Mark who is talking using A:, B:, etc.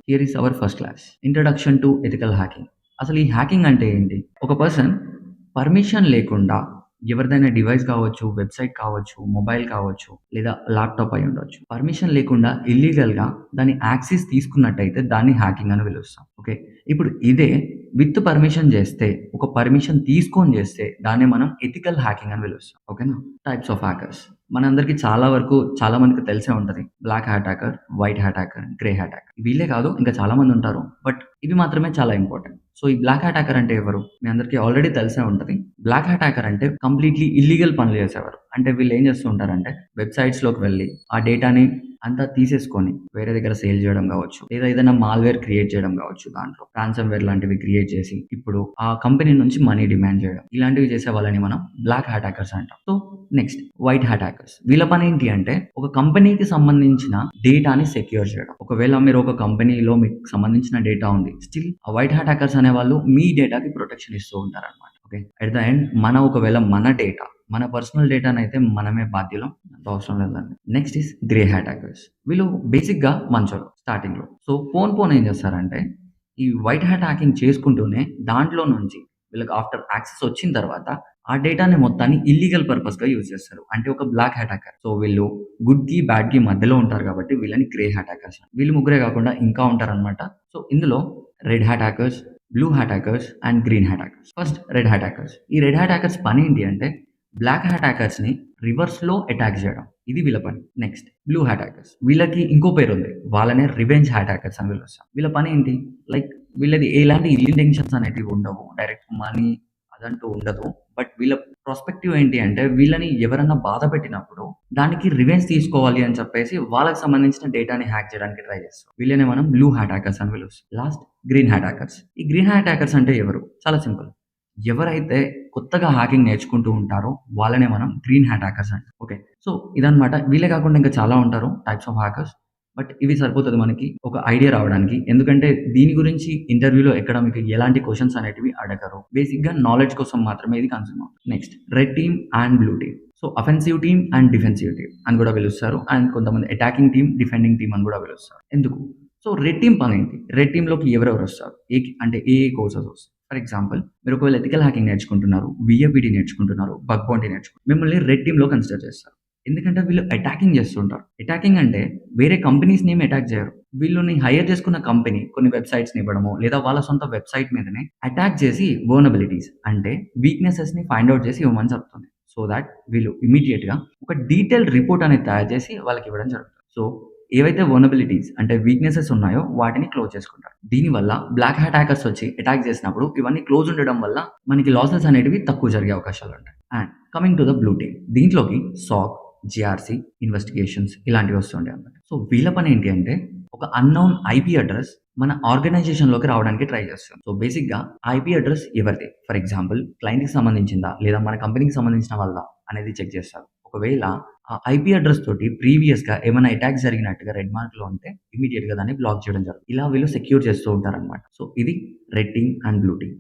A: Here is our first class. Introduction to ethical hacking. అసలు ఈ hacking అంటే ఏంటి? ఒక పర్సన్ పర్మిషన్ లేకుండా ఎవరిదైనా డివైస్ కావచ్చు, వెబ్‌సైట్ కావచ్చు, మొబైల్ కావచ్చు, లేదా ల్యాప్‌టాప్ అయ్యుండొచ్చు. పర్మిషన్ లేకుండా ఇల్లీగల్‌గా దాని యాక్సెస్ తీసుకున్నట్టయితే దాన్ని హ్యాకింగ్ అని పిలుస్తాం. ఓకే. ఇప్పుడు ఇదే విత్ పర్మిషన్ చేస్తే, ఒక పర్మిషన్ తీసుకొని చేస్తే దాన్నే మనం ఎథికల్ హ్యాకింగ్ అని పిలుస్తాం. ఓకేనా? Types of hackers. మనందరికీ చాలా వరకు చాలా మందికి తెలిసే ఉంటది. Black hat hacker, white hat hacker, grey hat hacker. వీళ్ళే కాదు ఇంకా చాలా మంది ఉంటారు. బట్ ఇవి మాత్రమే చాలా ఇంపార్టెంట్. సో, ఈ బ్లాక్ హ్యాట్ హ్యాకర్ అంటే ఎవరు? మీ అందరికీ ఆల్రెడీ తెలిసే ఉంటది. బ్లాక్ హ్యాట్ హ్యాకర్ అంటే కంప్లీట్‌లీ ఇల్లీగల్ పనులు చేసేవారు. అంటే వీళ్ళు ఏం చేస్తూ ఉంటారంటే వెబ్‌సైట్స్‌లోకి వెళ్లి ఆ డేటాని అంతా తీసేసుకొని వేరే దగ్గర సేల్ చేయడం కావచ్చు, లేదా ఏదైనా మాల్‌వేర్ క్రియేట్ చేయడం కావచ్చు దాంట్లో. రాన్సమ్‌వేర్ లాంటివి క్రియేట్ చేసి ఇప్పుడు ఆ కంపెనీ నుంచి మనీ డిమాండ్ చేయడం. ఇలాంటివి చేసే వాళ్ళని మనం బ్లాక్ హ్యాట్ హ్యాకర్స్ అంటాం. So, next white hat hackers. వీళ్ళ పనేంటి అంటే ఒక కంపెనీకి సంబంధించిన డేటాని సెక్యూర్ చేయడం. ఒకవేళ మీరు ఒక కంపెనీలో మీకు సంబంధించిన డేటా ఉంది. స్టిల్ ఆ వైట్ హ్యాట్ హ్యాకర్స్ అనేవాళ్ళు మీ డేటాకి ప్రొటెక్షన్ ఇస్తూ ఉంటారనమాట. ఓకే. ఎట్ ద ఎండ్ ఒకవేళ మన డేటా, మన పర్సనల్ డేటానైతే మనమే బాధ్యులం. అంత అవసరం లేదండి. Next is grey hat hackers. వీళ్ళు బేసిక్‌గా మంచోళ్ళు స్టార్టింగ్‌లో. సో, పోను ఏం చేస్తారంటే ఈ వైట్ హ్యాట్ హ్యాకింగ్ చేసుకుంటూనే దాంట్లో నుంచి వీళ్ళకి ఆఫ్టర్ యాక్సెస్ వచ్చిన తర్వాత ఆ డేటాని మొత్తాన్ని ఇల్లీగల్ పర్పస్‌గా యూజ్ చేస్తారు. అంటే ఒక బ్లాక్ హ్యాట్ హ్యాకర్. సో, వీళ్ళు గుడ్‌కి, బ్యాడ్‌కి మధ్యలో ఉంటారు కాబట్టి వీళ్ళని గ్రే హ్యాట్ హ్యాకర్స్. వీళ్ళు ముగ్గురే కాకుండా ఇంకా ఉంటారనమాట. సో, ఇందులో red hat hackers, blue hat hackers and green hat hackers. First red hat hackers. ఈ రెడ్ హ్యాట్ హ్యాకర్స్ పనేంటి అంటే బ్లాక్ హ్యాట్ హ్యాకర్స్‌ని రివర్స్‌లో అటాక్ చేయడం. ఇది వీళ్ళ పని. Next blue hat hackers. వీళ్ళకి ఇంకో పేరుంది. వాళ్ళనే రివెంజ్ హ్యాట్ హ్యాకర్స్ అని పిలుస్తాం. వీళ్ళ పనేంటి? లైక్ వీళ్ళది ఎలాంటి ఇల్ ఇంటెన్షన్స్ అనేటివి ఉండవు. డైరెక్ట్ మనీ అదంటూ ఉండదు. బట్ వీళ్ళ ప్రాస్పెక్టివ్ ఏంటి అంటే వీళ్ళని ఎవరన్నా బాధ పెట్టినప్పుడు దానికి రివెంజ్ తీసుకోవాలి అని చెప్పేసి వాళ్ళకి సంబంధించిన డేటాని హ్యాక్ చేయడానికి ట్రై చేస్తారు. వీళ్ళనే మనం బ్లూ హ్యాట్ హ్యాకర్స్ అని పిలుస్తాం. Last green hat hackers. ఈ గ్రీన్ హ్యాట్ హ్యాకర్స్ అంటే ఎవరు? చాలా సింపుల్. ఎవరైతే కొత్తగా హ్యాకింగ్ నేర్చుకుంటూ ఉంటారో వాళ్ళనే మనం గ్రీన్ హ్యాట్ హ్యాకర్స్ అంటాం. ఓకే. సో, ఇదన్నమాట. వీళ్ళే కాకుండా ఇంకా చాలా ఉంటారు టైప్స్ ఆఫ్ హ్యాకర్స్. బట్ ఇవి సరిపోతది మనకి ఒక ఐడియా రావడానికి. ఎందుకంటే దీని గురించి ఇంటర్వ్యూలో ఎక్కడ మీకు ఎలాంటి క్వెషన్స్ అనేటివి అడగరు. బేసిక్‌గా నాలెడ్జ్ కోసం మాత్రమే ఇది కన్సిడర్ అవుతుంది. Next red team and blue team. So, offensive team and defensive team అని కూడా పిలుస్తారు. అండ్ కొంతమంది అటాకింగ్ టీమ్, డిఫెండింగ్ టీమ్ అని కూడా పిలుస్తారు. ఎందుకు? సో, రెడ్ టీమ్ పనేంటి? రెడ్ టీమ్‌లోకి ఎవరెవరొస్తారు? అంటే ఏ కోర్సెస్ వస్తాయి? ఫర్ ఎగ్జాంపుల్ మీరు ఒకవేళ ఎథికల్ హ్యాకింగ్ నేర్చుకుంటున్నారు, వీఏపీటీ నేర్చుకుంటున్నారు, బగ్ బౌంటీ నేర్చుకుంటున్నారు. మిమ్మల్ని రెడ్ టీమ్‌లో కన్సిడర్ చేస్తారు. ఎందుకంటే వీళ్ళు అటాకింగ్ చేస్తుంటారు. అటాకింగ్ అంటే వేరే కంపెనీస్‌ని ఏమి అటాక్ చేయరు. వీళ్ళని హైర్ చేసుకున్న కంపెనీ కొన్ని వెబ్‌సైట్స్‌ని ఇవ్వడమో, లేదా వాళ్ళ సొంత వెబ్‌సైట్ మీదనే అటాక్ చేసి వల్నరబిలిటీస్ అంటే వీక్‌నెసెస్‌ని ఫైండ్ ఔట్ చేసి ఇవ్వమని చెప్తుంది. సో థాట్ వీళ్ళు ఇమ్మీడియేట్‌గా ఒక డీటెయిల్డ్ రిపోర్ట్ అనేది తయారు చేసి వాళ్ళకి ఇవ్వడం జరుగుతుంది. సో ఏవైతే వల్నరబిలిటీస్ అంటే వీక్‌నెసెస్ ఉన్నాయో వాటిని క్లోజ్ చేసుకుంటారు. దీనివల్ల బ్లాక్ హ్యాట్ హ్యాకర్స్ వచ్చి అటాక్ చేసినప్పుడు ఇవన్నీ క్లోజ్ ఉండడం వల్ల మనకి లాసెస్ అనేటివి తక్కువ జరిగే అవకాశాలుంటాయి. And coming to the blue team. దీంట్లోకి సాక్, జీఆర్‌సీ, ఇన్వెస్టిగేషన్స్ ఇలాంటివి వస్తుంటాయి అన్నమాట. సో వీళ్ళ పని ఏంటి అంటే ఒక అన్‌నోన్ ఐపీ అడ్రెస్ మన ఆర్గనైజేషన్‌లోకి రావడానికి ట్రై చేస్తుంది. సో బేసిక్‌గా ఐపీ అడ్రెస్ ఎవరిది? ఫర్ ఎగ్జాంపుల్ క్లయింట్‌కి సంబంధించిందా? లేదా మన కంపెనీకి సంబంధించిన వాళ్ళదా? అనేది చెక్ చేస్తారు. ఒకవేళ ఆ ఐపీ అడ్రెస్ తోటి ప్రీవియస్‌గా ఏమైనా అటాక్స్ జరిగినట్టుగా రెడ్ మార్క్‌లో ఉంటే ఇమ్మీడియేట్‌గా దాన్ని బ్లాక్ చేయడం జరుగుతుంది. ఇలా వీళ్ళు సెక్యూర్ చేస్తూ ఉంటారన్నమాట. సో ఇది red team and blue team.